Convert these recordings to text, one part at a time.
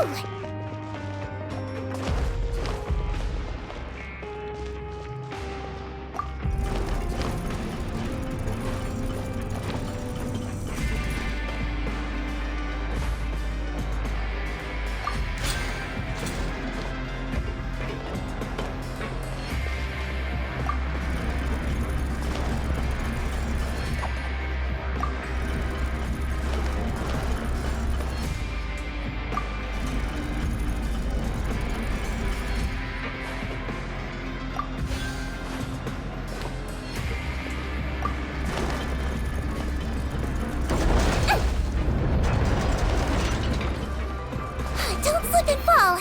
Whew! Don't slip and fall!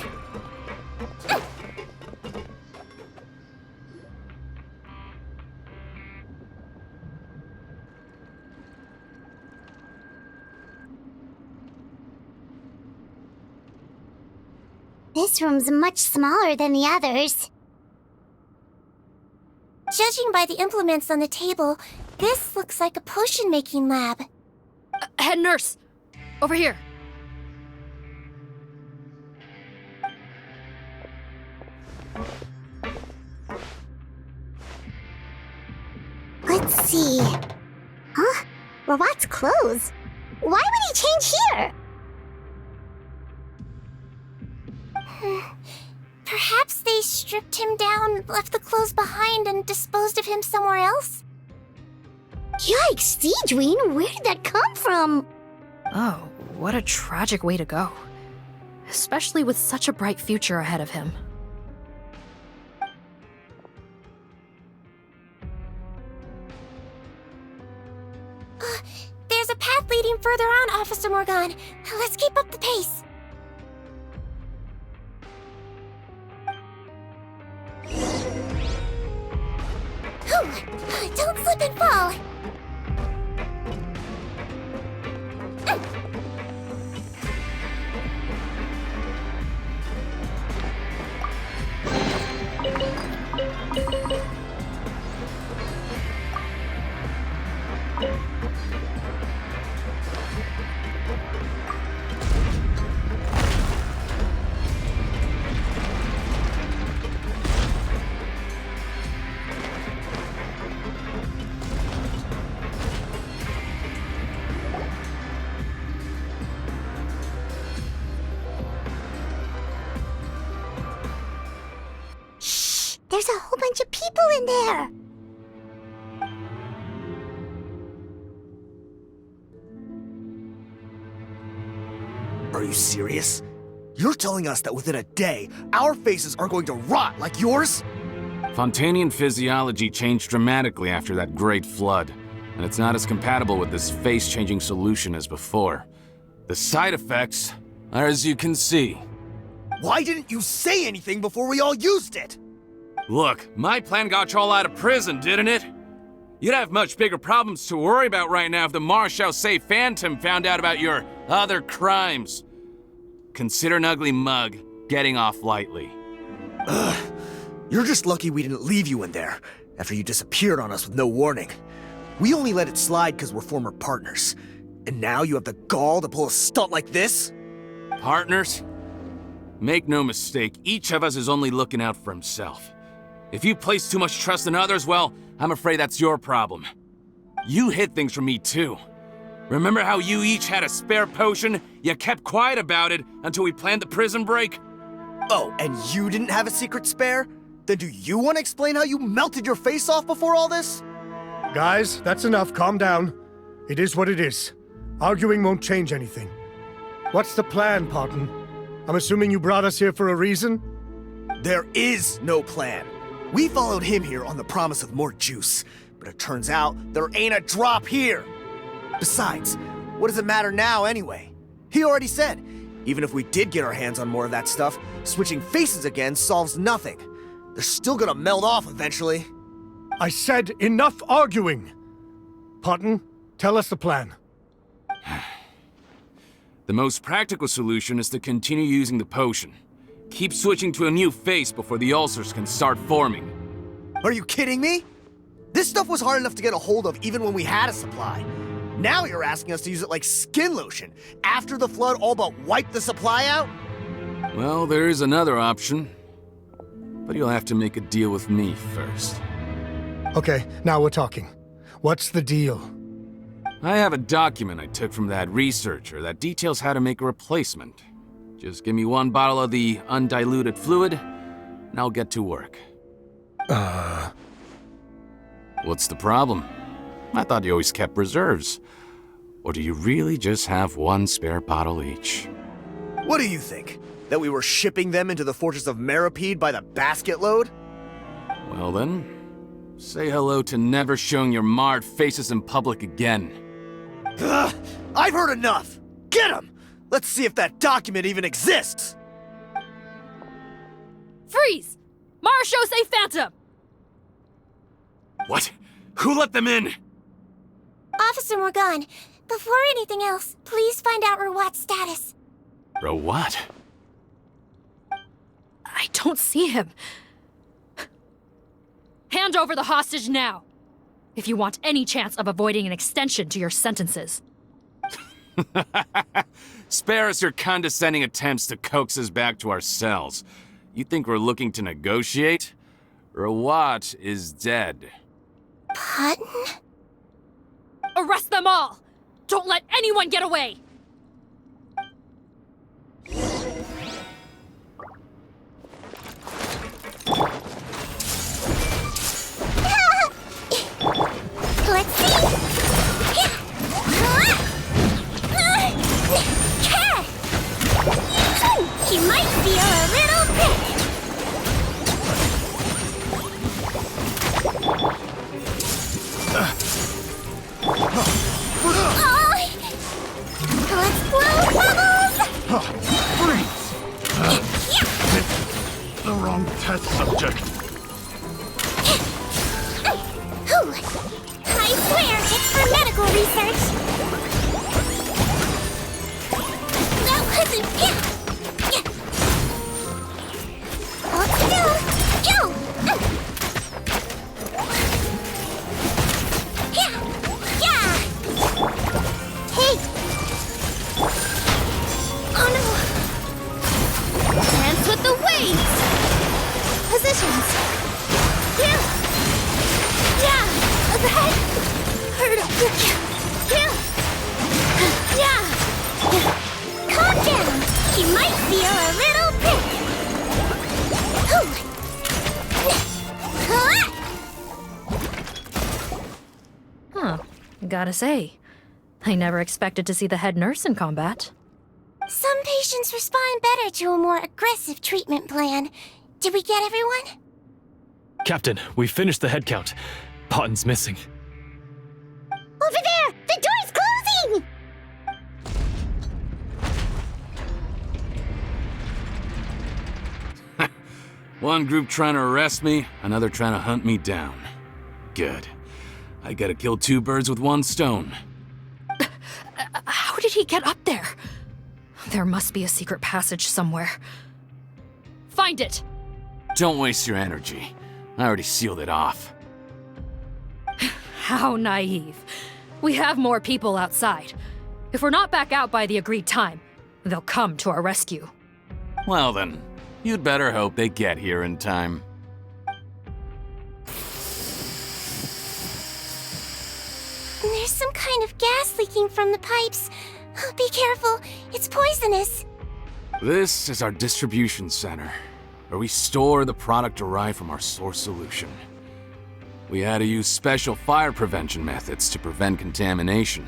This room's much smaller than the others. Judging by the implements on the table, this looks like a potion-making lab. Head nurse! Over here! Let's see. Huh? Robot's clothes? Why would he change here? Perhaps they stripped him down, left the clothes behind, and disposed of him somewhere else? Yikes, Sigewinne, where did that come from? Oh, what a tragic way to go. Especially with such a bright future ahead of him. There's a path leading further on, Officer Morgan. Let's keep up the pace. Don't slip and fall. There's a whole bunch of people in there! Are you serious? You're telling us that within a day, our faces are going to rot like yours? Fontanian physiology changed dramatically after that great flood, and it's not as compatible with this face-changing solution as before. The side effects are as you can see. Why didn't you say anything before we all used it? Look, my plan got you all out of prison, didn't it? You'd have much bigger problems to worry about right now if the Marshal Say Phantom found out about your other crimes. Consider an ugly mug getting off lightly. Ugh. You're just lucky we didn't leave you in there after you disappeared on us with no warning. We only let it slide because we're former partners. And now you have the gall to pull a stunt like this? Partners? Make no mistake, each of us is only looking out for himself. If you place too much trust in others, well, I'm afraid that's your problem. You hid things from me too. Remember how you each had a spare potion? You kept quiet about it until we planned the prison break? Oh, and you didn't have a secret spare? Then do you want to explain how you melted your face off before all this? Guys, that's enough. Calm down. It is what it is. Arguing won't change anything. What's the plan, Parton? I'm assuming you brought us here for a reason? There is no plan. We followed him here on the promise of more juice, but it turns out there ain't a drop here. Besides, what does it matter now anyway? He already said, even if we did get our hands on more of that stuff, switching faces again solves nothing. They're still gonna melt off eventually. I said enough arguing! Parton, tell us the plan. The most practical solution is to continue using the potion. Keep switching to a new face before the ulcers can start forming. Are you kidding me? This stuff was hard enough to get a hold of even when we had a supply. Now you're asking us to use it like skin lotion, after the flood all but wiped the supply out? Well, there is another option. But you'll have to make a deal with me first. Okay, now we're talking. What's the deal? I have a document I took from that researcher that details how to make a replacement. Just give me one bottle of the undiluted fluid, and I'll get to work. What's the problem? I thought you always kept reserves. Or do you really just have one spare bottle each? What do you think? That we were shipping them into the fortress of Meripede by the basket load? Well then, say hello to never showing your marred faces in public again. Ugh, I've heard enough! Get him! Let's see if that document even exists! Freeze! Marshall, say Phantom! What? Who let them in? Officer Morgan, before anything else, please find out Rawat's status. Rawat? I don't see him. Hand over the hostage now, if you want any chance of avoiding an extension to your sentences. Spare us your condescending attempts to coax us back to our cells. You think we're looking to negotiate? Rawat is dead. Patton? Arrest them all! Don't let anyone get away! Let's see! He might feel a little bit. Let's blow bubbles! The wrong test subject. I swear it's for medical research. That wasn't it. Hold still. Yo! Yeah! Hey! Oh no! Dance with the waves! Positions! Yeah! That hurt a bit. Yeah! Calm down! He might feel a little bit. Huh. Gotta say, I never expected to see the head nurse in combat. Some patients respond better to a more aggressive treatment plan. Did we get everyone? Captain, we finished the head count. Patton's missing. Over there! The door's closing! One group trying to arrest me, another trying to hunt me down. Good. I gotta kill two birds with one stone. How did he get up there? There must be a secret passage somewhere. Find it! Don't waste your energy. I already sealed it off. How naive. We have more people outside. If we're not back out by the agreed time, they'll come to our rescue. Well then, you'd better hope they get here in time. There's some kind of gas leaking from the pipes. Be careful, it's poisonous. This is our distribution center, where we store the product derived from our source solution. We had to use special fire prevention methods to prevent contamination.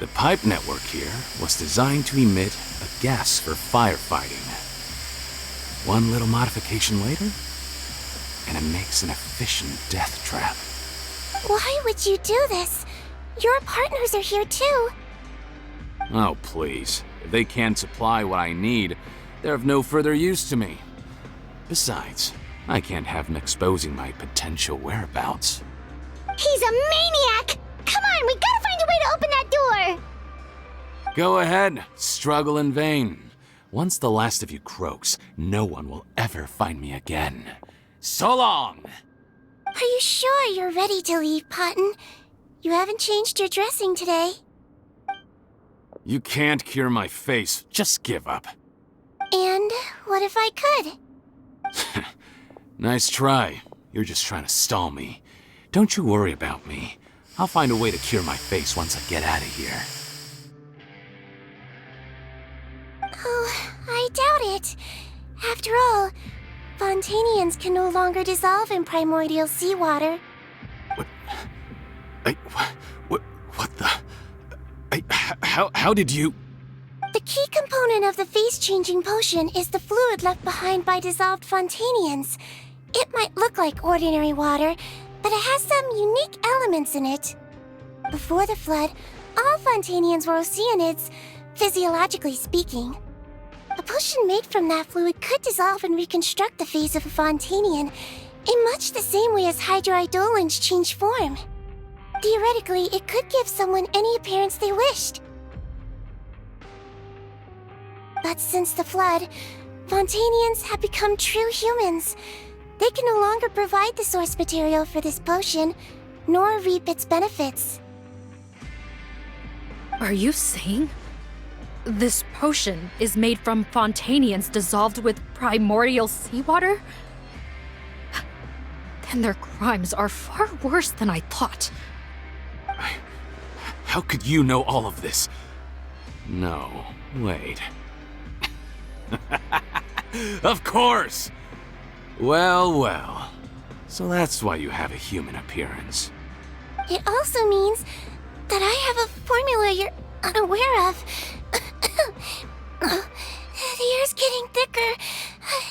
The pipe network here was designed to emit a gas for firefighting. One little modification later, and it makes an efficient death trap. Why would you do this? Your partners are here too. Oh, please. If they can't supply what I need, they're of no further use to me. Besides, I can't have them exposing my potential whereabouts. He's a maniac! Come on, we gotta find a way to open that door! Go ahead, struggle in vain. Once the last of you croaks, no one will ever find me again. So long! Are you sure you're ready to leave, Patton? You haven't changed your dressing today. You can't cure my face, just give up. And what if I could? Nice try. You're just trying to stall me. Don't you worry about me. I'll find a way to cure my face once I get out of here. Oh, I doubt it. After all, Fontanians can no longer dissolve in primordial seawater. What the? How did you? The key component of the face-changing potion is the fluid left behind by dissolved Fontanians. It might look like ordinary water, but it has some unique elements in it. Before the flood, all Fontanians were oceanids, physiologically speaking. A potion made from that fluid could dissolve and reconstruct the face of a Fontanian in much the same way as hydroidolins change form. Theoretically, it could give someone any appearance they wished. But since the flood, Fontanians have become true humans. They can no longer provide the source material for this potion, nor reap its benefits. Are you saying this potion is made from Fontanians dissolved with primordial seawater? Then their crimes are far worse than I thought. How could you know all of this? No, wait. Of course! Well. So that's why you have a human appearance. It also means that I have a formula you're unaware of. The air's getting thicker.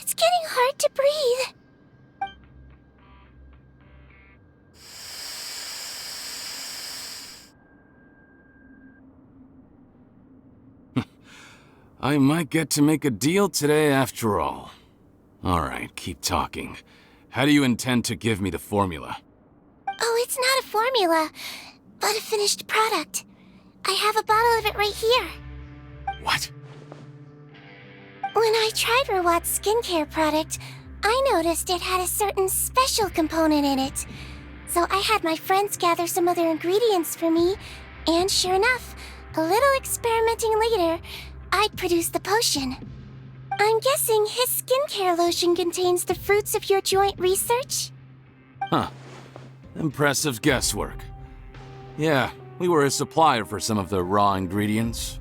It's getting hard to breathe. I might get to make a deal today after all. Alright, keep talking. How do you intend to give me the formula? Oh, it's not a formula, but a finished product. I have a bottle of it right here. What? When I tried Rawat's skincare product, I noticed it had a certain special component in it. So I had my friends gather some other ingredients for me, and sure enough, a little experimenting later, I'd produced the potion. I'm guessing his skincare lotion contains the fruits of your joint research? Huh. Impressive guesswork. Yeah, we were a supplier for some of the raw ingredients.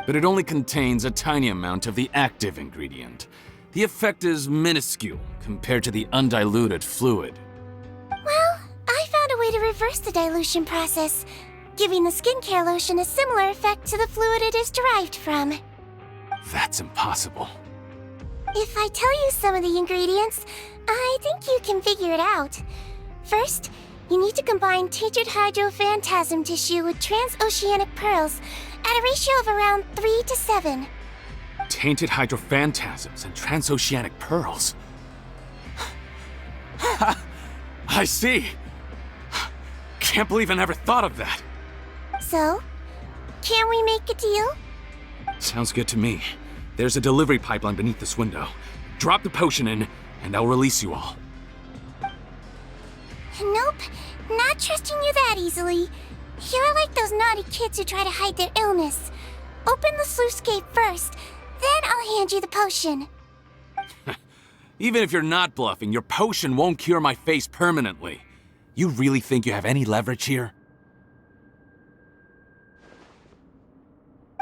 But it only contains a tiny amount of the active ingredient. The effect is minuscule compared to the undiluted fluid. Well, I found a way to reverse the dilution process, giving the skincare lotion a similar effect to the fluid it is derived from. That's impossible. If I tell you some of the ingredients, I think you can figure it out. First, you need to combine tainted hydrophantasm tissue with transoceanic pearls at a ratio of around 3 to 7. Tainted hydrophantasms and transoceanic pearls. I see. Can't believe I never thought of that. So, can we make a deal? Sounds good to me. There's a delivery pipeline beneath this window. Drop the potion in, and I'll release you all. Nope, not trusting you that easily. You're like those naughty kids who try to hide their illness. Open the sluice gate first, then I'll hand you the potion. Even if you're not bluffing, your potion won't cure my face permanently. You really think you have any leverage here?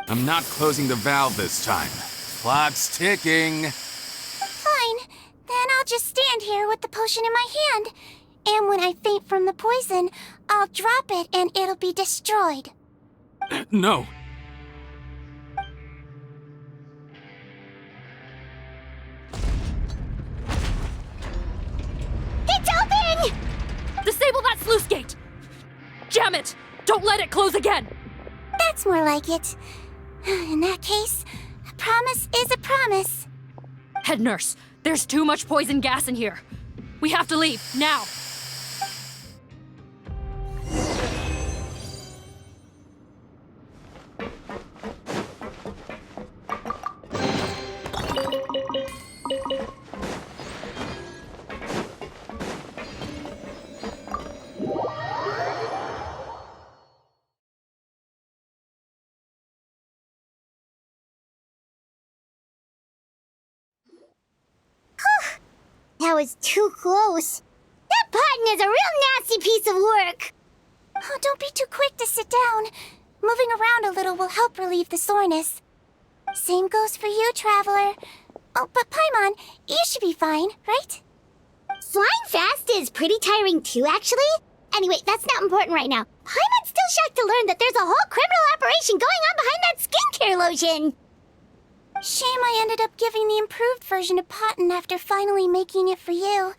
I'm not closing the valve this time. Clock's ticking. Fine, then I'll just stand here with the potion in my hand. And when I faint from the poison, I'll drop it and it'll be destroyed. No. It's open! Disable that sluice gate! Jam it! Don't let it close again! That's more like it. In that case, a promise is a promise. Head nurse, there's too much poison gas in here. We have to leave, now! That was too close. That Pattern is a real nasty piece of work. Oh, don't be too quick to sit down. Moving around a little will help relieve the soreness. Same goes for you, Traveler. Oh, but Paimon, you should be fine, right? Flying fast is pretty tiring too, actually. Anyway, that's not important right now. Paimon's still shocked to learn that there's a whole criminal operation going on behind that skincare lotion. Shame I ended up giving the improved version to Pattern after finally making it for you.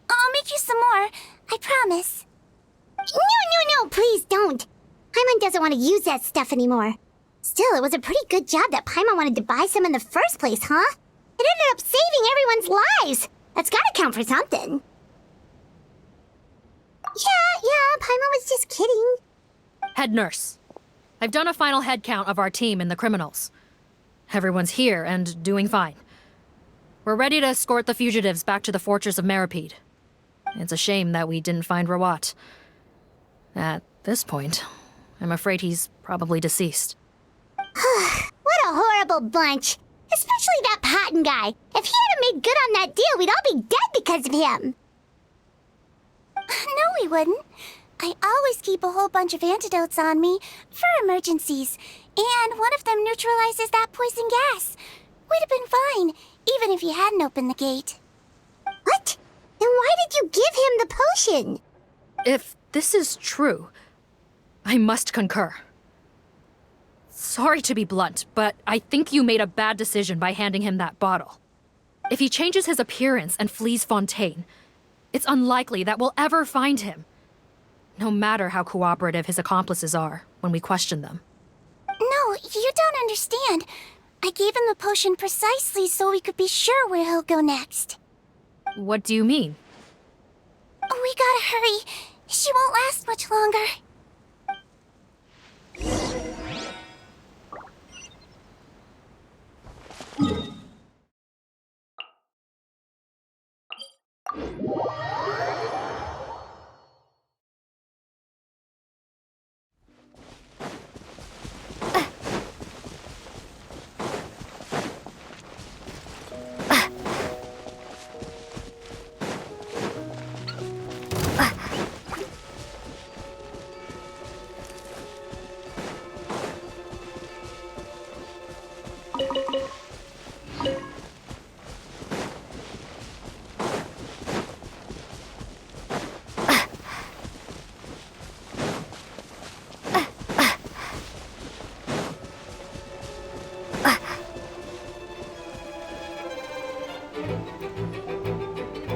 I'll make you some more, I promise. No, please don't. Paimon doesn't want to use that stuff anymore. Still, it was a pretty good job that Paimon wanted to buy some in the first place, huh? It ended up saving everyone's lives. That's gotta count for something. Yeah, Paimon was just kidding. Head nurse. I've done a final head count of our team and the criminals. Everyone's here and doing fine. We're ready to escort the fugitives back to the fortress of Meripede. It's a shame that we didn't find Rawat. At this point, I'm afraid he's probably deceased. What a horrible bunch. Especially that Pattern guy. If he hadn't made good on that deal, we'd all be dead because of him. No, we wouldn't. I always keep a whole bunch of antidotes on me for emergencies, and one of them neutralizes that poison gas. We'd have been fine, even if you hadn't opened the gate. What? Then why did you give him the potion? If this is true, I must concur. Sorry to be blunt, but I think you made a bad decision by handing him that bottle. If he changes his appearance and flees Fontaine, it's unlikely that we'll ever find him. No matter how cooperative his accomplices are when we question them. No, you don't understand. I gave him the potion precisely so we could be sure where he'll go next. What do you mean? We gotta hurry. She won't last much longer.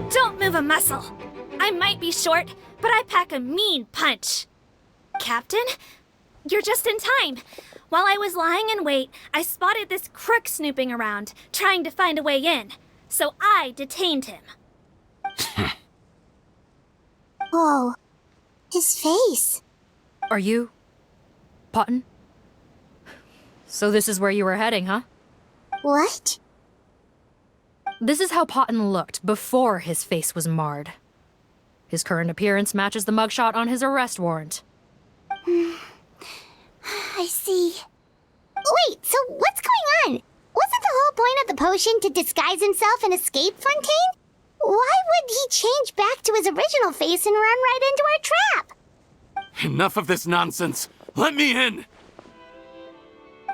Don't move a muscle. I might be short, but I pack a mean punch. Captain, you're just in time. While I was lying in wait, I spotted this crook snooping around, trying to find a way in. So I detained him. Whoa. His face. Are you... Pattern? So this is where you were heading, huh? What? This is how Pattern looked before his face was marred. His current appearance matches the mugshot on his arrest warrant. I see. Wait, so what's going on? Wasn't the whole point of the potion to disguise himself and escape Fontaine? Why would he change back to his original face and run right into our trap? Enough of this nonsense. Let me in!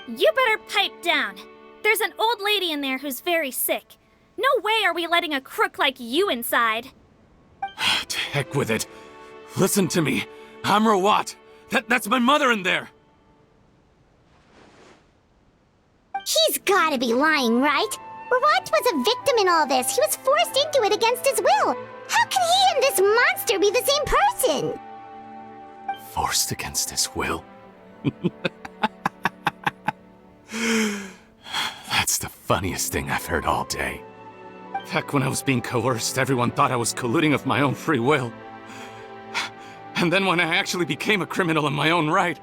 You better pipe down. There's an old lady in there who's very sick. No way are we letting a crook like you inside. To heck with it. Listen to me. I'm Rawat. That's my mother in there. He's gotta be lying, right? Rawat was a victim in all this. He was forced into it against his will. How can he and this monster be the same person? Forced against his will? That's the funniest thing I've heard all day. Back when I was being coerced, everyone thought I was colluding of my own free will. And then when I actually became a criminal in my own right,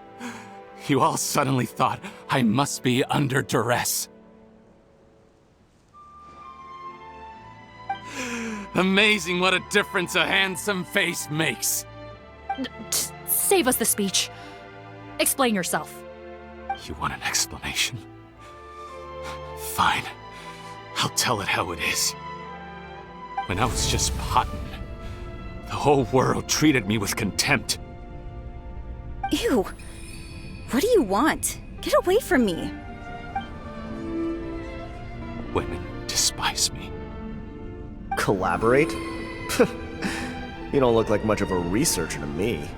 you all suddenly thought I must be under duress. Amazing what a difference a handsome face makes. Save us the speech. Explain yourself. You want an explanation? Fine. I'll tell it how it is. when I was just Potton, the whole world treated me with contempt. Ew. What do you want? Get away from me. Women despise me. Collaborate? You don't look like much of a researcher to me.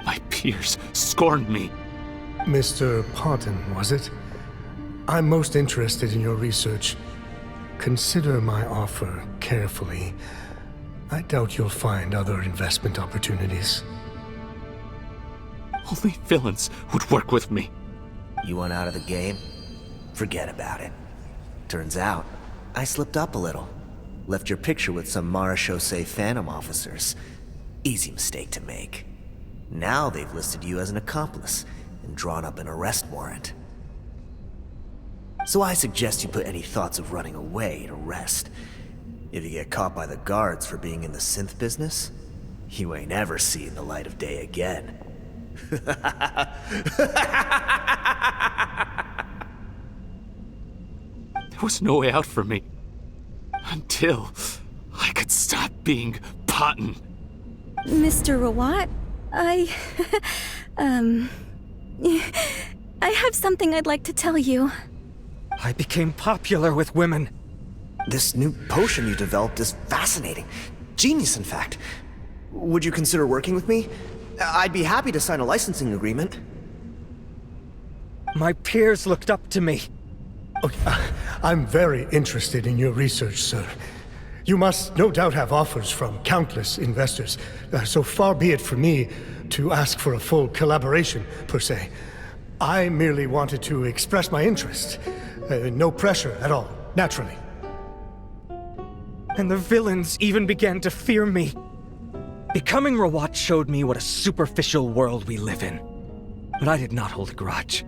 My peers scorned me. Mr. Potton, was it? I'm most interested in your research. Consider my offer carefully. I doubt you'll find other investment opportunities. Only villains would work with me. You want out of the game? Forget about it. Turns out, I slipped up a little. Left your picture with some Marechaussee Phantom officers. Easy mistake to make. Now they've listed you as an accomplice and drawn up an arrest warrant. So I suggest you put any thoughts of running away to rest. If you get caught by the guards for being in the synth business, you ain't ever seeing the light of day again. There was no way out for me. Until I could stop being Potton. Mr. Rawat, I have something I'd like to tell you. I became popular with women. This new potion you developed is fascinating. Genius, in fact. Would you consider working with me? I'd be happy to sign a licensing agreement. My peers looked up to me. Okay, I'm very interested in your research, sir. You must no doubt have offers from countless investors, so far be it for me to ask for a full collaboration, per se. I merely wanted to express my interest. No pressure at all, naturally. And the villains even began to fear me. Becoming Rawat showed me what a superficial world we live in. But I did not hold a grudge.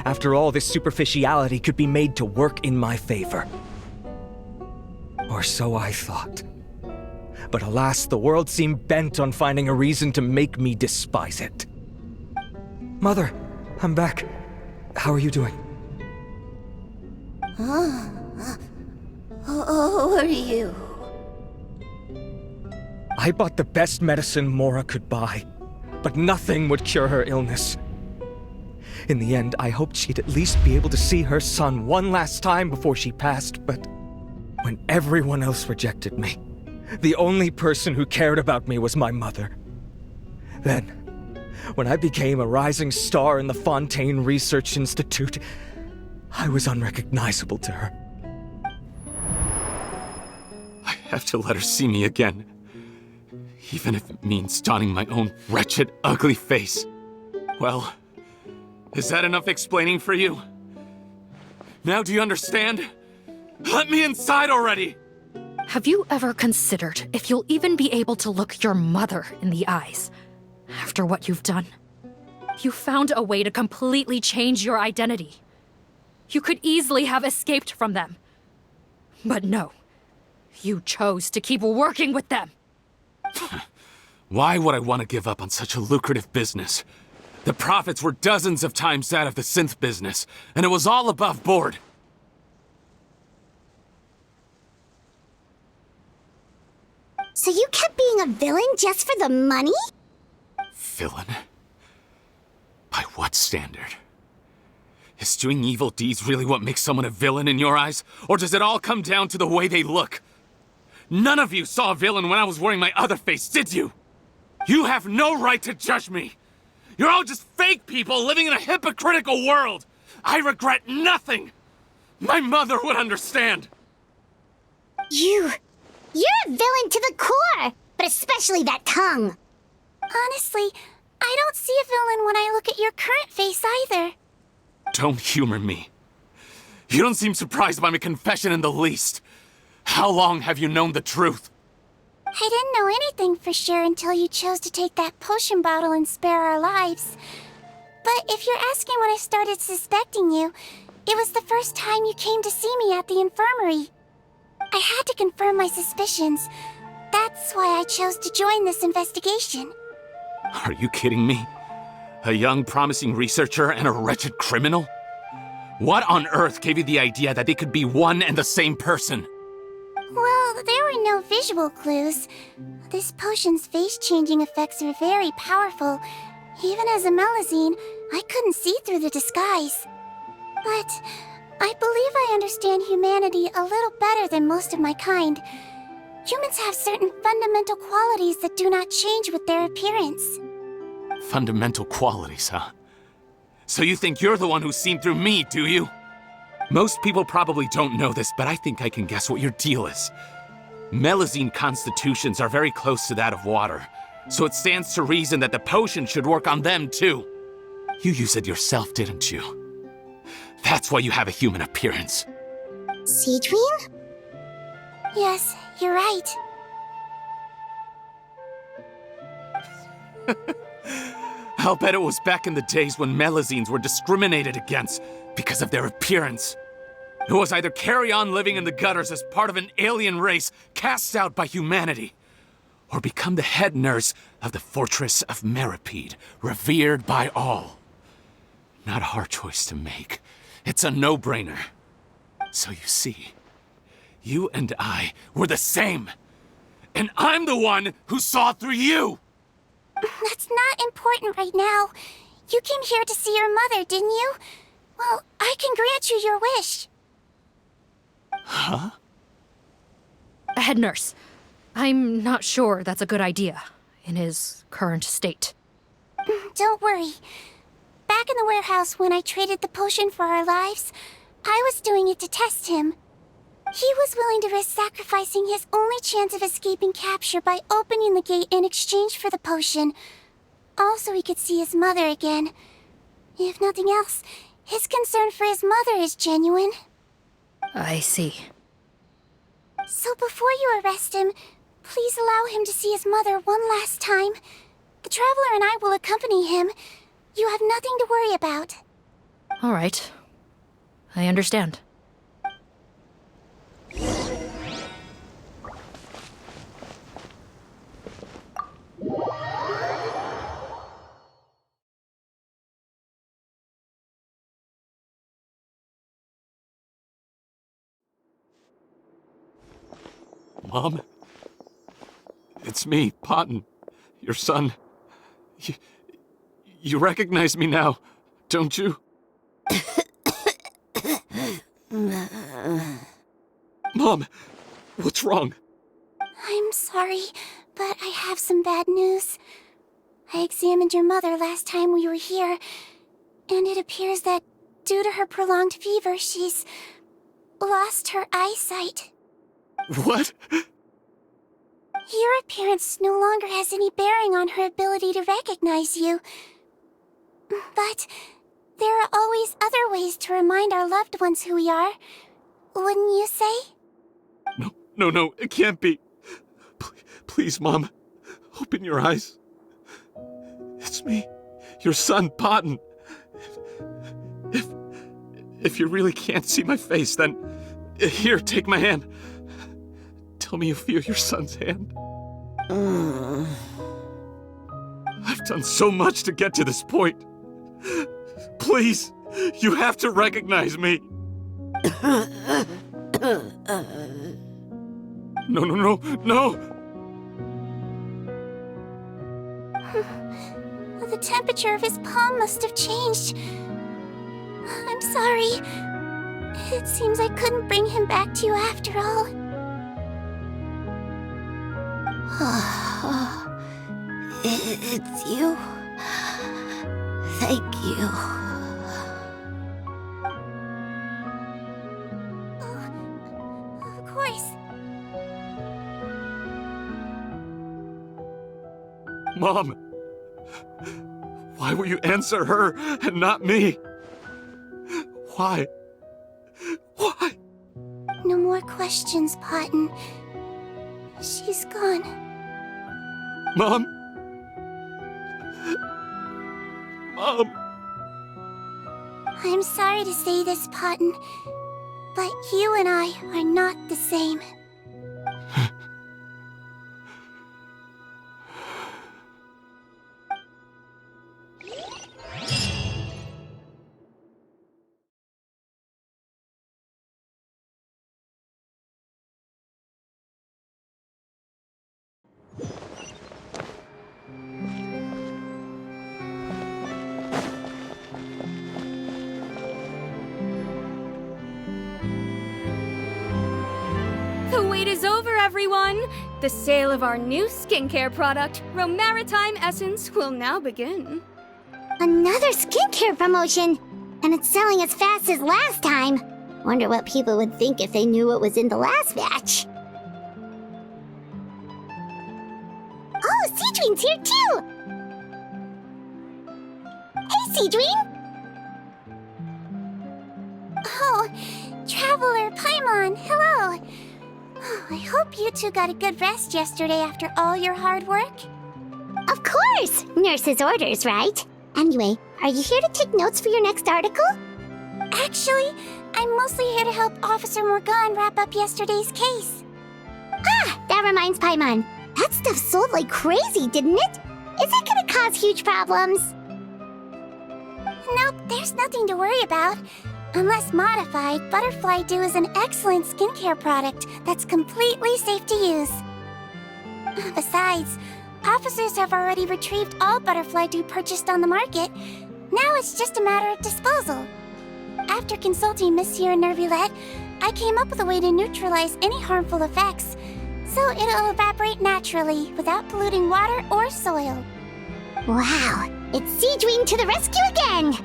After all, this superficiality could be made to work in my favor. Or so I thought. But alas, the world seemed bent on finding a reason to make me despise it. Mother, I'm back. How are you doing? Who are you? I bought the best medicine Mora could buy, but nothing would cure her illness. In the end, I hoped she'd at least be able to see her son one last time before she passed, but when everyone else rejected me, the only person who cared about me was my mother. Then, when I became a rising star in the Fontaine Research Institute, I was unrecognizable to her. I have to let her see me again. Even if it means donning my own wretched, ugly face. Well, is that enough explaining for you? Now do you understand? Let me inside already! Have you ever considered if you'll even be able to look your mother in the eyes after what you've done? You found a way to completely change your identity. You could easily have escaped from them. But no, you chose to keep working with them. Why would I want to give up on such a lucrative business? The profits were dozens of times that of the synth business, and it was all above board. So you kept being a villain just for the money? Villain? By what standard? Is doing evil deeds really what makes someone a villain in your eyes? Or does it all come down to the way they look? None of you saw a villain when I was wearing my other face, did you? You have no right to judge me! You're all just fake people living in a hypocritical world! I regret nothing! My mother would understand! You're a villain to the core! But especially that tongue! Honestly, I don't see a villain when I look at your current face either. Don't humor me. You don't seem surprised by my confession in the least. How long have you known the truth? I didn't know anything for sure until you chose to take that potion bottle and spare our lives. But if you're asking when I started suspecting you, it was the first time you came to see me at the infirmary. I had to confirm my suspicions. That's why I chose to join this investigation. Are you kidding me? A young, promising researcher and a wretched criminal? What on earth gave you the idea that they could be one and the same person? there were no visual clues. This potion's face-changing effects are very powerful. Even as a Melazine, I couldn't see through the disguise. But I believe I understand humanity a little better than most of my kind. Humans have certain fundamental qualities that do not change with their appearance. Fundamental qualities, huh? So you think you're the one who's seen through me, do you? Most people probably don't know this, but I think I can guess what your deal is. Melazine constitutions are very close to that of water, so it stands to reason that the potion should work on them too. You use it yourself, didn't you? That's why you have a human appearance. Sigewinne? Yes, you're right. I'll bet it was back in the days when Melazines were discriminated against because of their appearance. It was either carry on living in the gutters as part of an alien race cast out by humanity, or become the head nurse of the fortress of Meripede, revered by all. Not a hard choice to make. It's a no-brainer. So you see, you and I were the same. And I'm the one who saw through you! That's not important right now. You came here to see your mother, didn't you? Well, I can grant you your wish. Huh? Head nurse, I'm not sure that's a good idea in his current state. Don't worry. Back in the warehouse when I traded the potion for our lives, I was doing it to test him. He was willing to risk sacrificing his only chance of escaping capture by opening the gate in exchange for the potion. Also, he could see his mother again. If nothing else, his concern for his mother is genuine. I see. So before you arrest him, please allow him to see his mother one last time. The Traveler and I will accompany him. You have nothing to worry about. All right. I understand. Mom? It's me, Potton, your son. You recognize me now, don't you? Mom, what's wrong? I'm sorry, but I have some bad news. I examined your mother last time we were here, and it appears that due to her prolonged fever, she's lost her eyesight. What? Your appearance no longer has any bearing on her ability to recognize you. But there are always other ways to remind our loved ones who we are. Wouldn't you say? No, it can't be. Please, Mom, open your eyes. It's me, your son, Potton. If you really can't see my face, then here, take my hand. Tell me you feel your son's hand. I've done so much to get to this point. Please, you have to recognize me. No. The temperature of his palm must have changed. I'm sorry. It seems I couldn't bring him back to you after all. It's you. Thank you. Of course. Mom, why will you answer her and not me? Why? No more questions, Potton. She's gone. Mom? I'm sorry to say this, Potton, but you and I are not the same. everyone! The sale of our new skincare product, Romaritime Essence, will now begin. Another skincare promotion! And it's selling as fast as last time. Wonder what people would think if they knew what was in the last batch. Oh, Sigewinne's here too! Hey, Sigewinne! Oh, Traveler Paimon, hello! Oh, I hope you two got a good rest yesterday after all your hard work. Of course! Nurse's orders, right? Anyway, are you here to take notes for your next article? Actually, I'm mostly here to help Officer Morgan wrap up yesterday's case. Ah, that reminds Paimon. That stuff sold like crazy, didn't it? Is it gonna cause huge problems? Nope, there's nothing to worry about. Unless modified, Butterfly Dew is an excellent skincare product that's completely safe to use. Besides, officers have already retrieved all Butterfly Dew purchased on the market. Now it's just a matter of disposal. After consulting Monsieur Nervulette, I came up with a way to neutralize any harmful effects, so it'll evaporate naturally without polluting water or soil. Wow, it's Sigewinne to the rescue again!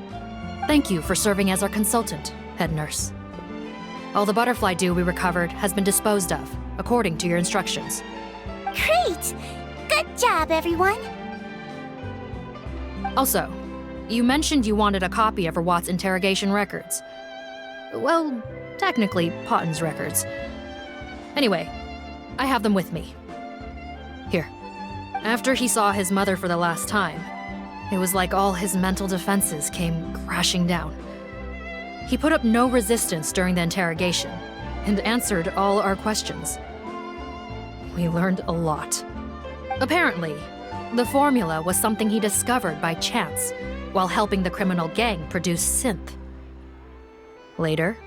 Thank you for serving as our consultant, head nurse. All the butterfly dew we recovered has been disposed of, according to your instructions. Great! Good job, everyone! Also, you mentioned you wanted a copy of Rawat's interrogation records. Well, technically, Potten's records. Anyway, I have them with me. Here. After he saw his mother for the last time, it was like all his mental defenses came crashing down. He put up no resistance during the interrogation and answered all our questions. We learned a lot. Apparently, the formula was something he discovered by chance while helping the criminal gang produce synth. Later,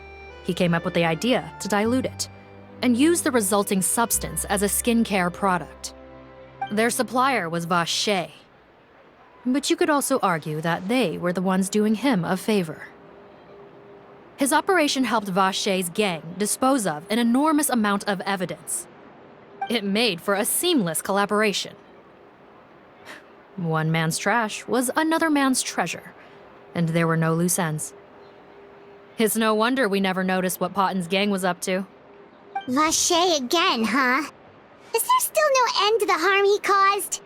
he came up with the idea to dilute it and use the resulting substance as a skincare product. Their supplier was Vache, but you could also argue that they were the ones doing him a favor. His operation helped Vache's gang dispose of an enormous amount of evidence. It made for a seamless collaboration. One man's trash was another man's treasure, and there were no loose ends. It's no wonder we never noticed what Potten's gang was up to. Vache again, huh? Is there still no end to the harm he caused?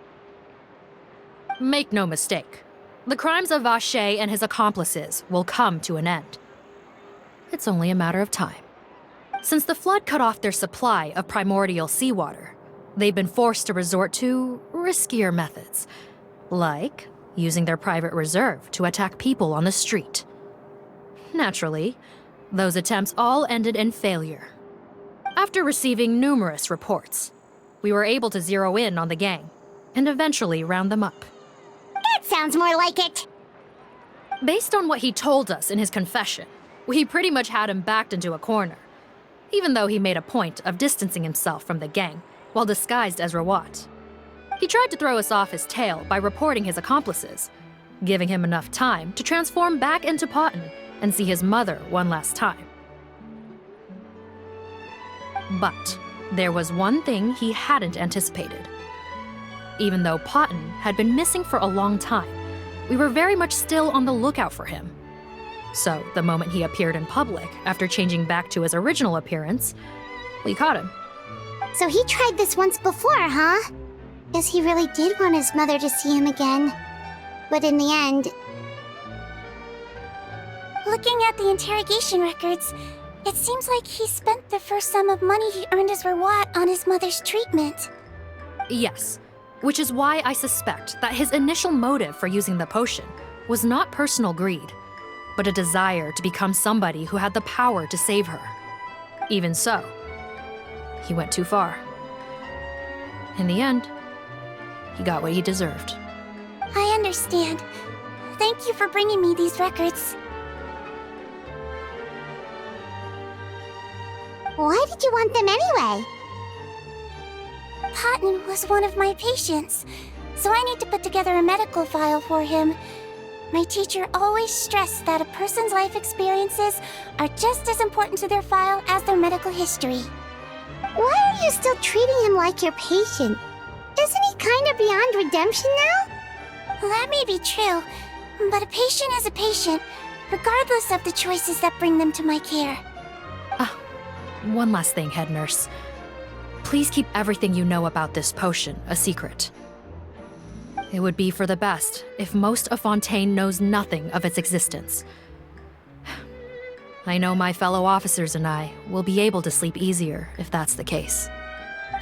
Make no mistake, the crimes of Vache and his accomplices will come to an end. It's only a matter of time. Since the flood cut off their supply of primordial seawater, they've been forced to resort to riskier methods, like using their private reserve to attack people on the street. Naturally, those attempts all ended in failure. After receiving numerous reports, we were able to zero in on the gang and eventually round them up. That sounds more like it! Based on what he told us in his confession, we pretty much had him backed into a corner, even though he made a point of distancing himself from the gang while disguised as Rawat. He tried to throw us off his tail by reporting his accomplices, giving him enough time to transform back into Potten and see his mother one last time. But there was one thing he hadn't anticipated. Even though Potten had been missing for a long time, we were very much still on the lookout for him. So the moment he appeared in public after changing back to his original appearance, we caught him. So he tried this once before, huh? Guess he really did want his mother to see him again. But in the end... Looking at the interrogation records, it seems like he spent the first sum of money he earned as Rawat on his mother's treatment. Yes, which is why I suspect that his initial motive for using the potion was not personal greed, but a desire to become somebody who had the power to save her. Even so, he went too far. In the end, he got what he deserved. I understand. Thank you for bringing me these records. Why did you want them anyway? Potten was one of my patients, so I need to put together a medical file for him. My teacher always stressed that a person's life experiences are just as important to their file as their medical history. why are you still treating him like your patient? Isn't he kind of beyond redemption now? That may be true, but a patient is a patient, regardless of the choices that bring them to my care. One last thing, head nurse. Please keep everything you know about this potion a secret. It would be for the best if most of Fontaine knows nothing of its existence. I know my fellow officers and I will be able to sleep easier if that's the case.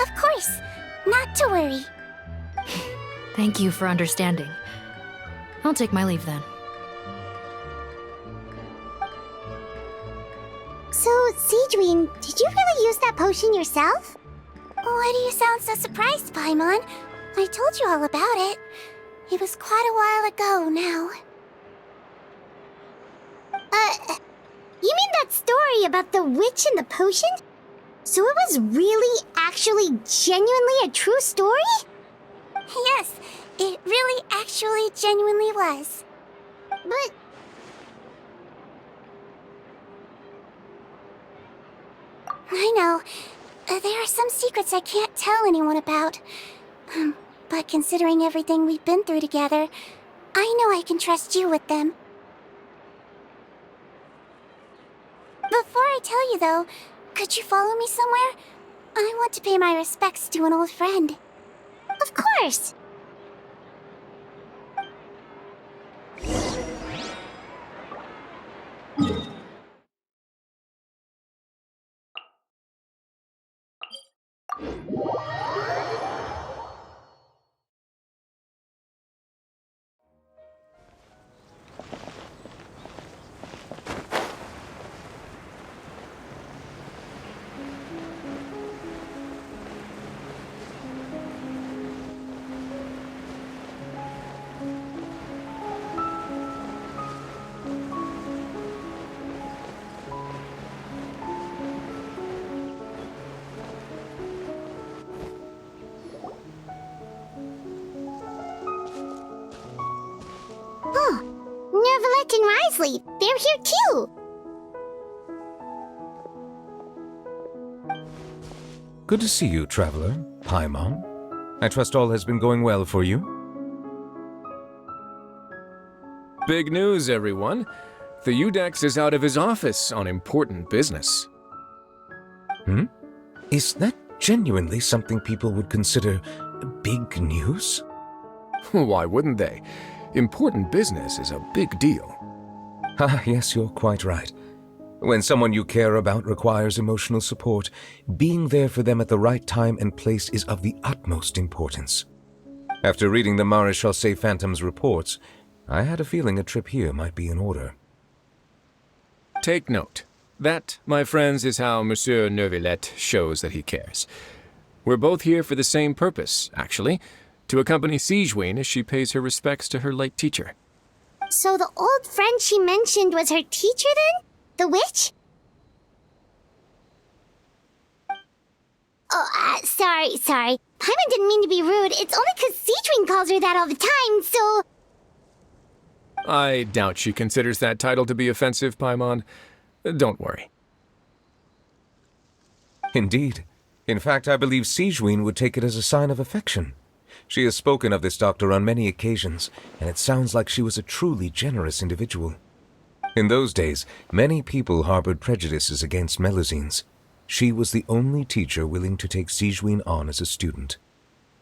Of course, not to worry. Thank you for understanding. I'll take my leave then. So, Sigewinne, did you really use that potion yourself? Why do you sound so surprised, Paimon? I told you all about it. It was quite a while ago now. You mean that story about the witch and the potion? So it was really, actually, genuinely a true story? Yes, it really actually genuinely was. But... I know. There are some secrets I can't tell anyone about. But considering everything we've been through together, I know I can trust you with them. Before I tell you, though, could you follow me somewhere? I want to pay my respects to an old friend. Of course! Nervalette and Risley, they're here too! Good to see you, Traveler. Paimon. I trust all has been going well for you? Big news, everyone. The G.I.X is out of his office on important business. Is that genuinely something people would consider big news? Why wouldn't they? Important business is a big deal. Ah, yes, you're quite right. When someone you care about requires emotional support, being there for them at the right time and place is of the utmost importance. After reading the Maréchal Phantom's reports, I had a feeling a trip here might be in order. Take note. That, my friends, is how Monsieur Nervalette shows that he cares. We're both here for the same purpose, actually. To accompany Sigewinne as she pays her respects to her late teacher. So the old friend she mentioned was her teacher then? The witch? Oh, sorry. Paimon didn't mean to be rude. It's only 'cause Sigewinne calls her that all the time, so... I doubt she considers that title to be offensive, Paimon. Don't worry. Indeed. In fact, I believe Sigewinne would take it as a sign of affection. She has spoken of this doctor on many occasions, and it sounds like she was a truly generous individual. In those days, many people harbored prejudices against Melusines. She was the only teacher willing to take Sigewinne on as a student.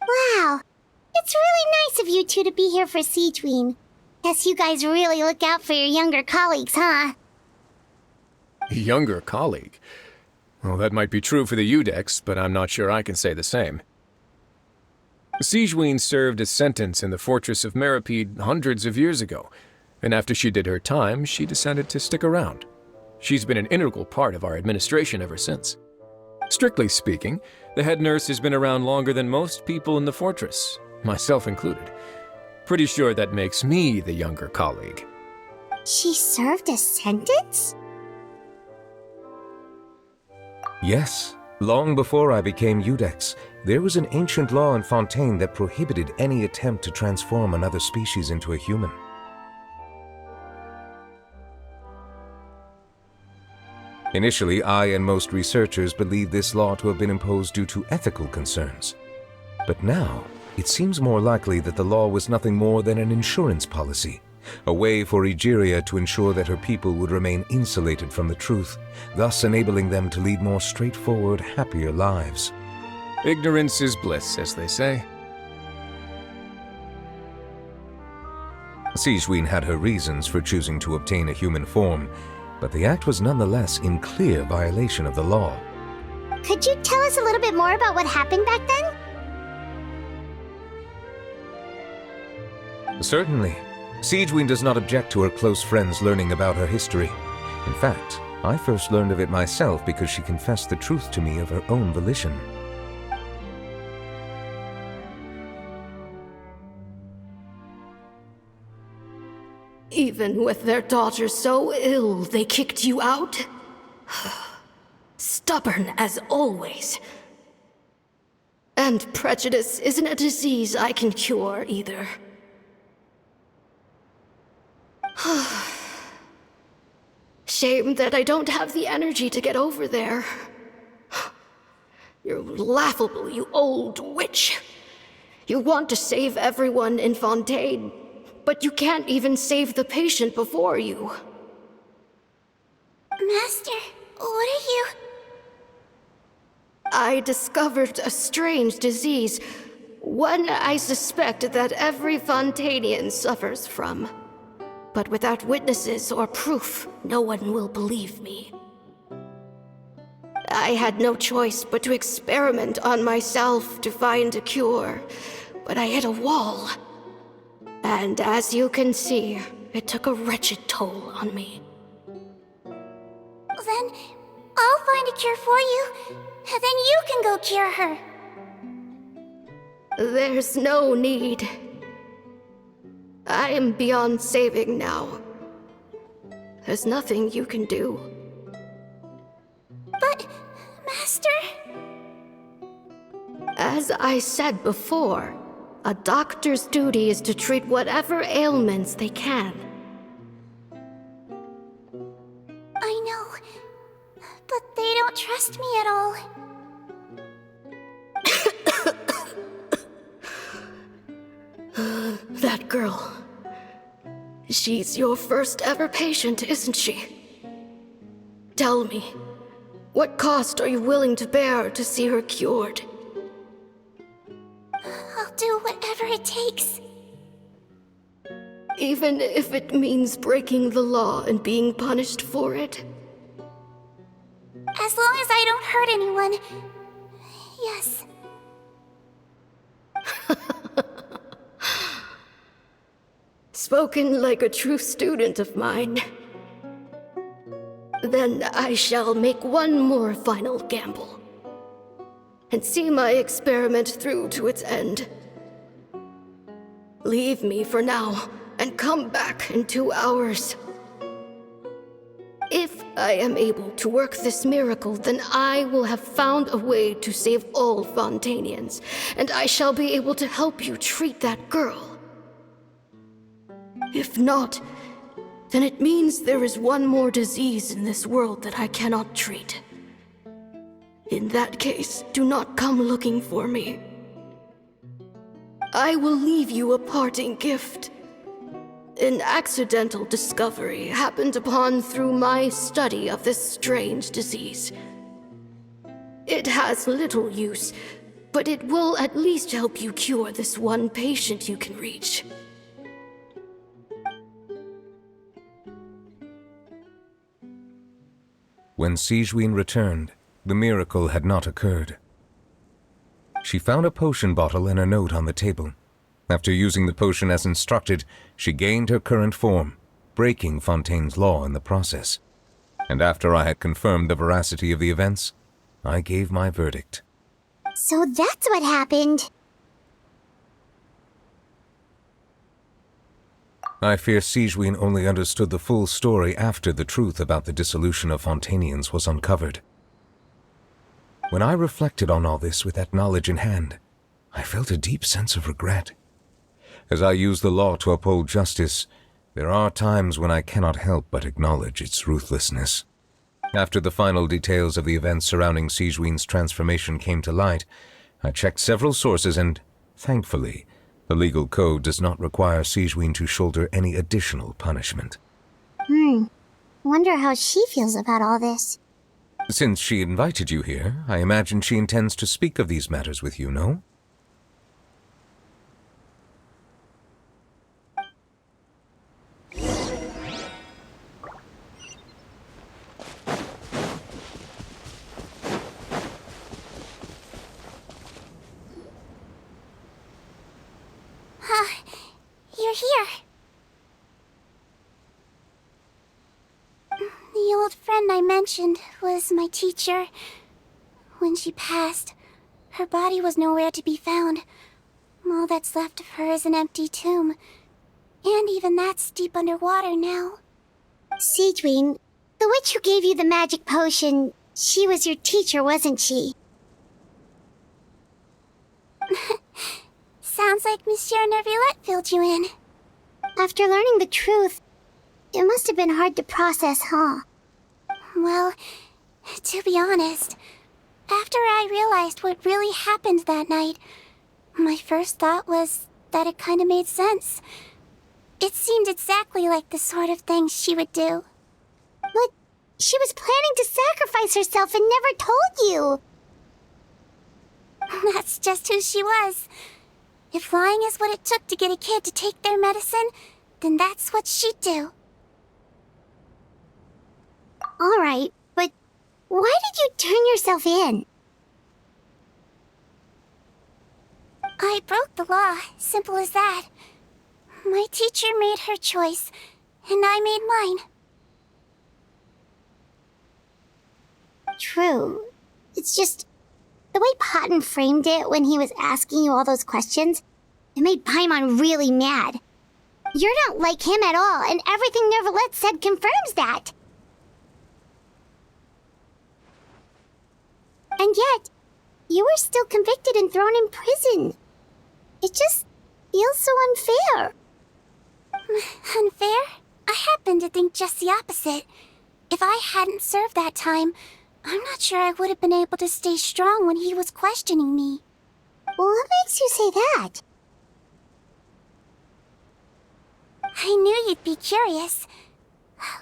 Wow. It's really nice of you two to be here for Sigewinne. Guess you guys really look out for your younger colleagues, huh? Younger colleague? Well, that might be true for the G.I.X, but I'm not sure I can say the same. Sigewinne served a sentence in the fortress of Meripede hundreds of years ago, and after she did her time, she decided to stick around. She's been an integral part of our administration ever since. Strictly speaking, the head nurse has been around longer than most people in the fortress, myself included. Pretty sure that makes me the younger colleague. She served a sentence? Yes. Long before I became G.I.X, there was an ancient law in Fontaine that prohibited any attempt to transform another species into a human. Initially, I and most researchers believed this law to have been imposed due to ethical concerns. But now, it seems more likely that the law was nothing more than an insurance policy, a way for Egeria to ensure that her people would remain insulated from the truth, thus enabling them to lead more straightforward, happier lives. Ignorance is bliss, as they say. Sigewinne had her reasons for choosing to obtain a human form, but the act was nonetheless in clear violation of the law. Could you tell us a little bit more about what happened back then? Certainly. Sigewinne does not object to her close friends learning about her history. In fact, I first learned of it myself because she confessed the truth to me of her own volition. Even with their daughter so ill, they kicked you out? Stubborn as always. And prejudice isn't a disease I can cure either. Shame that I don't have the energy to get over there. You're laughable, you old witch. You want to save everyone in Fontaine, but you can't even save the patient before you. Master, what are you... I discovered a strange disease, one I suspect that every Fontainian suffers from. But without witnesses or proof, no one will believe me. I had no choice but to experiment on myself to find a cure, but I hit a wall. And as you can see, it took a wretched toll on me. Then I'll find a cure for you, and then you can go cure her. There's no need. I am beyond saving now. There's nothing you can do. But, Master... As I said before, a doctor's duty is to treat whatever ailments they can. I know, but they don't trust me at all. That girl. She's your first ever patient, isn't she? Tell me, what cost are you willing to bear to see her cured? I'll do whatever it takes. Even if it means breaking the law and being punished for it? As long as I don't hurt anyone. Yes. Spoken like a true student of mine. Then I shall make one more final gamble. And see my experiment through to its end. Leave me for now, and come back in 2 hours. If I am able to work this miracle, then I will have found a way to save all Fontainians, and I shall be able to help you treat that girl. If not, then it means there is one more disease in this world that I cannot treat. In that case, do not come looking for me. I will leave you a parting gift. An accidental discovery happened upon through my study of this strange disease. It has little use, but it will at least help you cure this one patient you can reach. When Sigewinne returned, the miracle had not occurred. She found a potion bottle and a note on the table. After using the potion as instructed, she gained her current form, breaking Fontaine's law in the process. And after I had confirmed the veracity of the events, I gave my verdict. So that's what happened. I fear Sigewinne only understood the full story after the truth about the dissolution of Fontainians was uncovered. When I reflected on all this with that knowledge in hand, I felt a deep sense of regret. As I use the law to uphold justice, there are times when I cannot help but acknowledge its ruthlessness. After the final details of the events surrounding Sigewinne's transformation came to light, I checked several sources and, thankfully, the legal code does not require Sigewinne to shoulder any additional punishment. Wonder how she feels about all this. Since she invited you here, I imagine she intends to speak of these matters with you, no? You're here. The old friend I mentioned was my teacher. When she passed, her body was nowhere to be found. All that's left of her is an empty tomb. And even that's deep underwater now. Sigewinne, the witch who gave you the magic potion, she was your teacher, wasn't she? Sounds like Monsieur Neuvillette filled you in. After learning the truth, it must have been hard to process, huh? Well, to be honest, after I realized what really happened that night, my first thought was that it kinda made sense. It seemed exactly like the sort of thing she would do. But she was planning to sacrifice herself and never told you! That's just who she was. If lying is what it took to get a kid to take their medicine, then that's what she'd do. Alright, but why did you turn yourself in? I broke the law, simple as that. My teacher made her choice, and I made mine. True. It's just, the way Patton framed it when he was asking you all those questions, it made Paimon really mad. You're not like him at all, and everything Neuvillette said confirms that. And yet, you were still convicted and thrown in prison. It just feels so unfair. Unfair? I happen to think just the opposite. If I hadn't served that time, I'm not sure I would have been able to stay strong when he was questioning me. What makes you say that? I knew you'd be curious.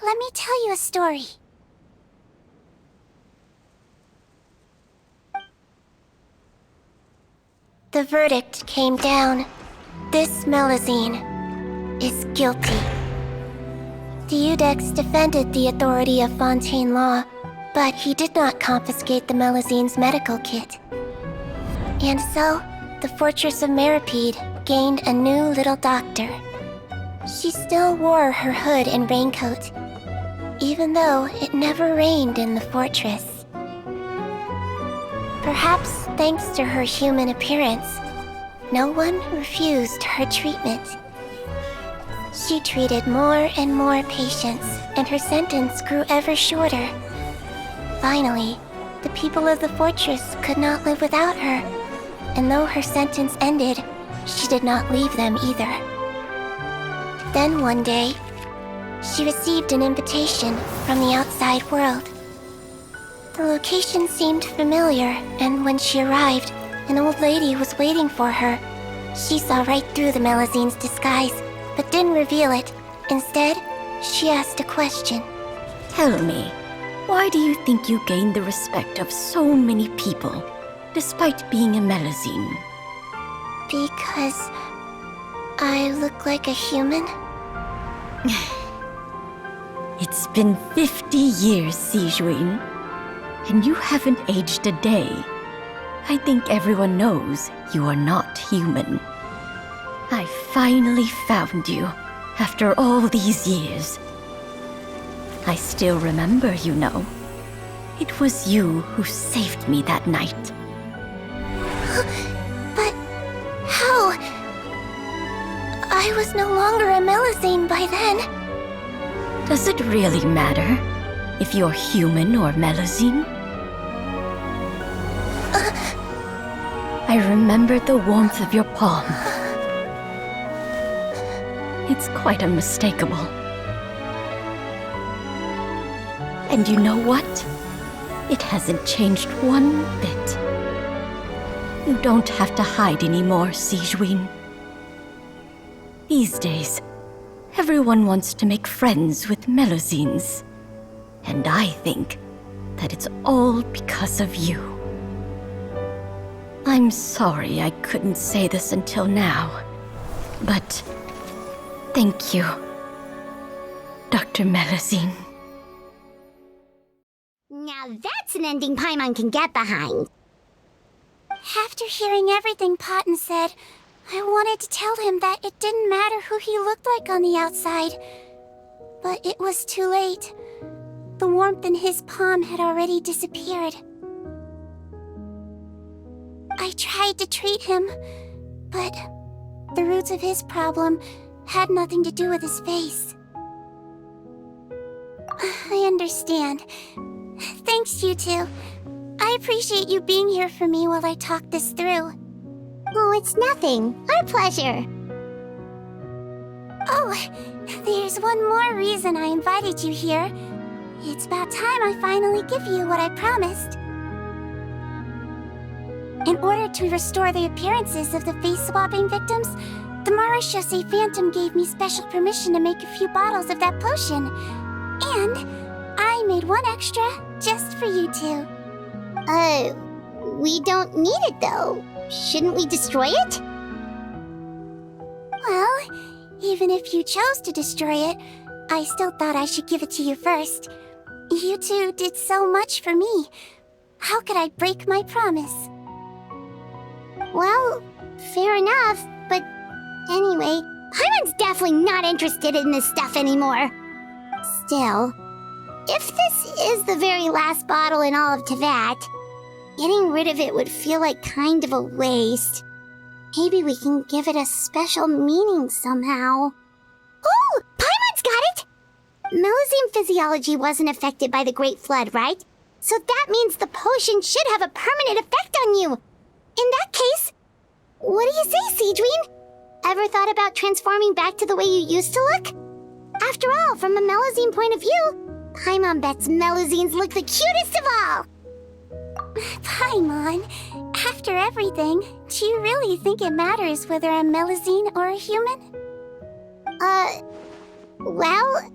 Let me tell you a story. The verdict came down. This Melusine is guilty. G.I.X defended the authority of Fontaine law, but he did not confiscate the Melusine's medical kit. And so, the fortress of Meripede gained a new little doctor. She still wore her hood and raincoat, even though it never rained in the fortress. Perhaps thanks to her human appearance, no one refused her treatment. She treated more and more patients, and her sentence grew ever shorter. Finally, the people of the fortress could not live without her, and though her sentence ended, she did not leave them either. Then one day, she received an invitation from the outside world. The location seemed familiar, and when she arrived, an old lady was waiting for her. She saw right through the Melusine's disguise, but didn't reveal it. Instead, she asked a question. Tell me, why do you think you gained the respect of so many people, despite being a Melusine? Because I look like a human? It's been 50 years, Sigewinne, and you haven't aged a day. I think everyone knows you are not human. I finally found you, after all these years. I still remember, you know. It was you who saved me that night. But how? I was no longer a Melusine by then. Does it really matter if you're human or Melusine? I remember the warmth of your palm. It's quite unmistakable. And you know what? It hasn't changed one bit. You don't have to hide anymore, Sigewinne. These days, everyone wants to make friends with Melusines. And I think that it's all because of you. I'm sorry I couldn't say this until now, but thank you, Dr. Melusine. Now that's an ending Paimon can get behind. After hearing everything Potton said, I wanted to tell him that it didn't matter who he looked like on the outside. But it was too late. The warmth in his palm had already disappeared. I tried to treat him, but the roots of his problem had nothing to do with his face. I understand. Thanks, you two. I appreciate you being here for me while I talk this through. Oh, it's nothing. Our pleasure. Oh, there's one more reason I invited you here. It's about time I finally give you what I promised. In order to restore the appearances of the face-swapping victims, the Marechaussee Phantom gave me special permission to make a few bottles of that potion. And I made one extra just for you two. We don't need it though. Shouldn't we destroy it? Well, even if you chose to destroy it, I still thought I should give it to you first. You two did so much for me. How could I break my promise? Well, fair enough, but anyway, Paimon's definitely not interested in this stuff anymore. Still, if this is the very last bottle in all of Teyvat, getting rid of it would feel like kind of a waste. Maybe we can give it a special meaning somehow. Oh, Paimon's got it! Melusine physiology wasn't affected by the Great Flood, right? So that means the potion should have a permanent effect on you. In that case, what do you say, Sigewinne? Ever thought about transforming back to the way you used to look? After all, from a Melusine point of view, Paimon bets Melusines look the cutest of all. Paimon, after everything, do you really think it matters whether I'm Melusine or a human? Well,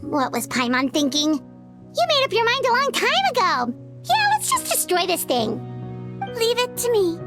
what was Paimon thinking? You made up your mind a long time ago. Yeah, let's just destroy this thing. Leave it to me.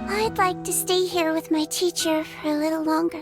I'd like to stay here with my teacher for a little longer.